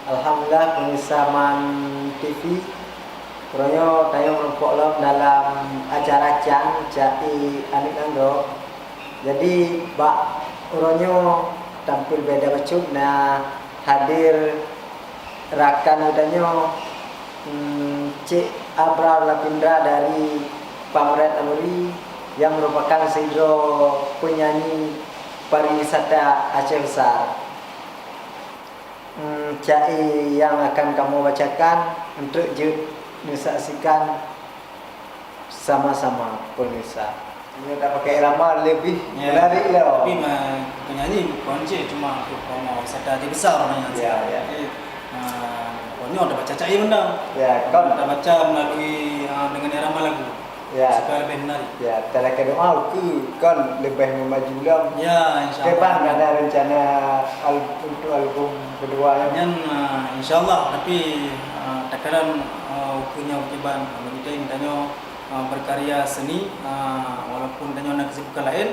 Alhamdulillah pengisaman TV Proyo tayo merumpok lom dalam acara Cang Cai Anik Ando. Jadi bak uronyo tampil beda bacuk na hadir rakan udanyo Cik Abrar Lapindra dari Pamret Amuri yang merupakan sehidro penyanyi pariwisata Aceh Besar. Cai yang akan kamu bacakan untuk disaksikan sama-sama pemirsa. Ini tak pakai irama lebih menarik lah. Tapi penyanyi konci cuma promo wisata Aceh Besar namanya. Ya. Pokoknya udah baca Cai benda. Ya, kan udah baca melalui dengan irama lagu. Ya. Supaya lebih menarik. Ya, terakhir doa kan lebih memaju lah. Ya, insyaallah. Kapan ada rencana untuk album kedua yang insyaallah, tapi takaran punya ukiban begitu tanya berkarya seni walaupun tanya nak kesibukan lain,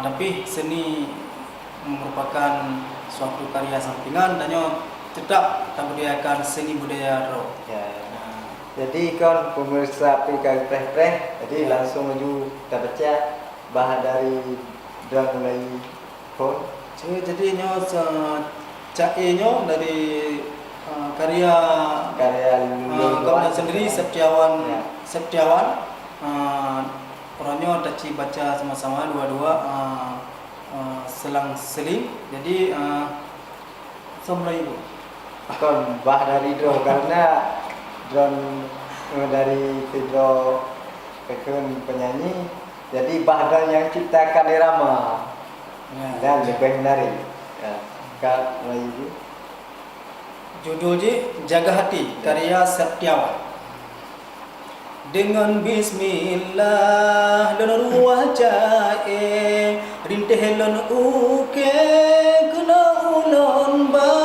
tapi seni merupakan suatu karya sampingan tanya tetap kita budayakan seni budaya roh. Ya. Jadi kan pemirsa PK Preh, jadi langsung maju kita baca bahan dari dan mulai pun. Jadi nyo Cai nyo dari karya Luluan sendiri Septiawan ya. Septiawan orangnya daci baca sama-sama dua-dua selang-seling. Jadi mulai itu kan bah dari drone karena drone dari video penyanyi, jadi bahan yang ciptakan irama dan lebih menarik. Ya, Kak mulai itu. Judulnya Jaga Hati karya Septiawan. Dengan bismillah dan ruah jae rinteh lan uke kena ulon ba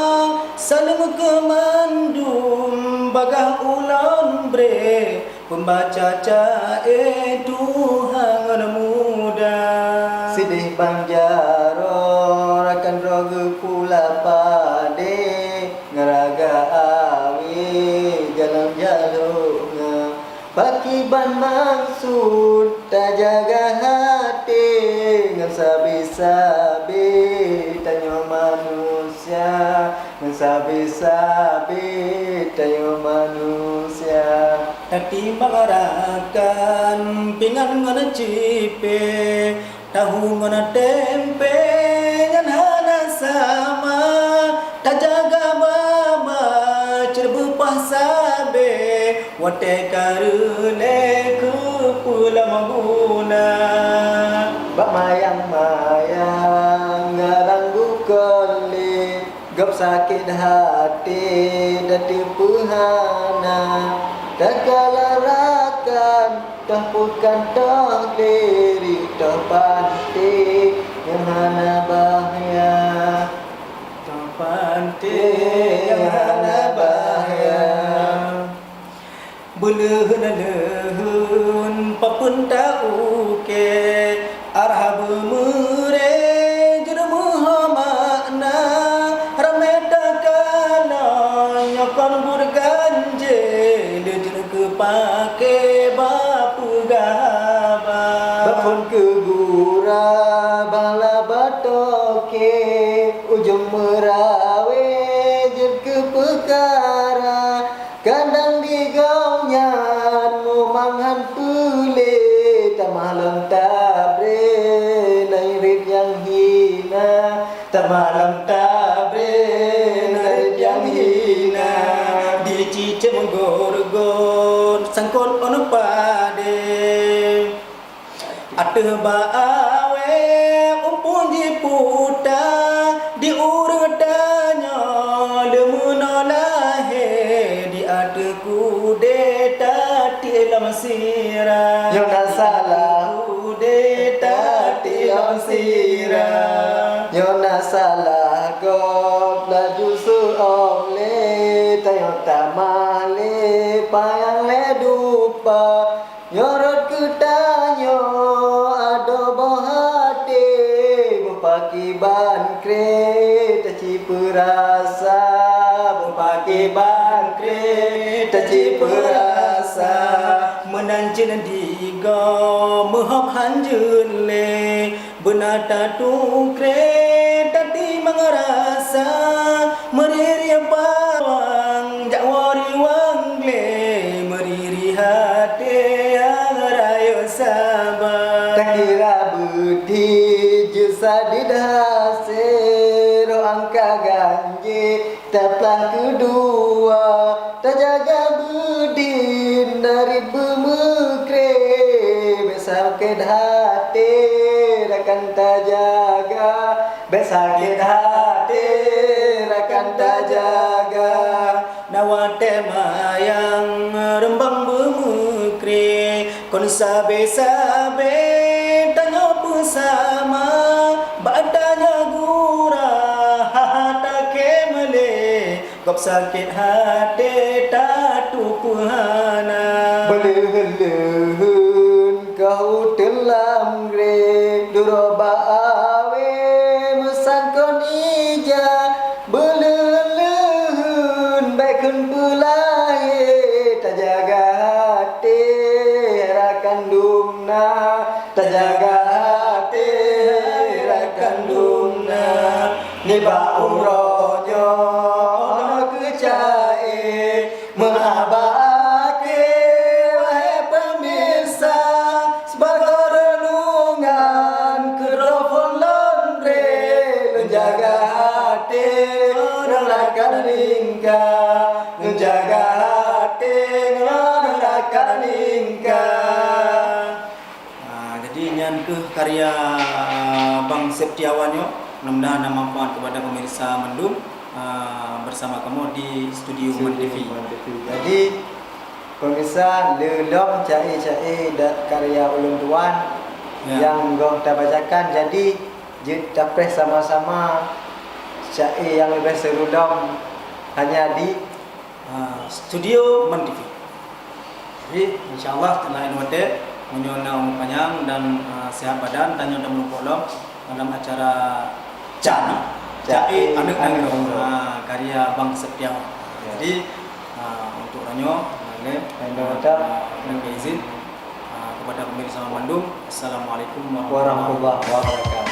salam kemandum bagah ulon bre pembaca jae Tuhan muda Sidih Banjaro rakan roge pula pade ngeraga awi jalan-jaluknya pakiban maksud tak jaga hati ngan sabi-sabi tanyo manusia ngan sabi-sabi tanyo manusia hati mengarakan pingan ngana cipe tahu ngana tempe ngan hana sama tak jaga mama cerbupah sabe wate karune ku pula maguna bak mayang-mayang ngaranggu koli gap sakit hati dati puhana tak kalarakan dah bukan tak diri tak panti yang hana bahaya tak panti yang hana bahaya belehun papun tahu ke arah bemure jermuh makna rameta kana nyokon burganje dejer kepake bapu gaba bapun kegura bala batoke ujung merawe jer ke perkara kadang digaunya memanghan pule tak malam tabre nairit yang hina tak malam tabre nairit yang hina dicice menggorgon sangkon onu pade ateh baawe umpun jiputa diurang tanya lemunolahe di adeku deta tilam sira yo nasalah deta tilam sira yo nasalah gop laju suole tayo tamale payang le dupa yorot kutanyo ado bohate bupaki ban kre taci perasa Caci perasa menanjun diga Mehop hanjun le Benata tukre Tati mengerasa Meriri bawang Jakwari wang le Meriri hati Rayo sabar Tak kira budi Jusa didhase Ro angka ganji Taplah kedua Tak jaga budi Dari bemekre Besakit hati Rakan tak jaga Besakit hati Rakan tak jaga Nawate mayang rembang bemekre Kon sabe-sabe tanya bersama Badanya gurah hata kemele Gop sakit hati tatu puhana Belehun kau telam gre Duroba awe Mesangkon ija Belehun baikun pulahe Tak jaga hati Rakan dumna Tak jaga hati Rakan dumna Niba umrohnya Ono kecae Menabake Wahai pemirsa Sebagai renungan Kerofon londre Menjaga hati Nolakan lingkar Menjaga hati Nolakan lingkar. Jadi nyan ke karya Bang Septiawan yo. Mudah-mudahan manfaat kepada pemirsa Mendung bersama kamu di studio Man TV. Jadi pemirsa lelom cai-cai dan karya ulun tuan yang gong kita bacakan. Jadi kita press sama-sama cai yang lebih seru dom hanya di studio Man TV. Jadi insyaallah telah inwate menyona panjang dan sehat badan tanya dan melupolom dalam acara Cai Anak karya Bang Septiawan. Jadi untuk ranyo dengan izin kepada pemirsa Bandung. Assalamualaikum warahmatullahi warahmatullahi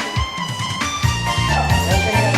wabarakatuh.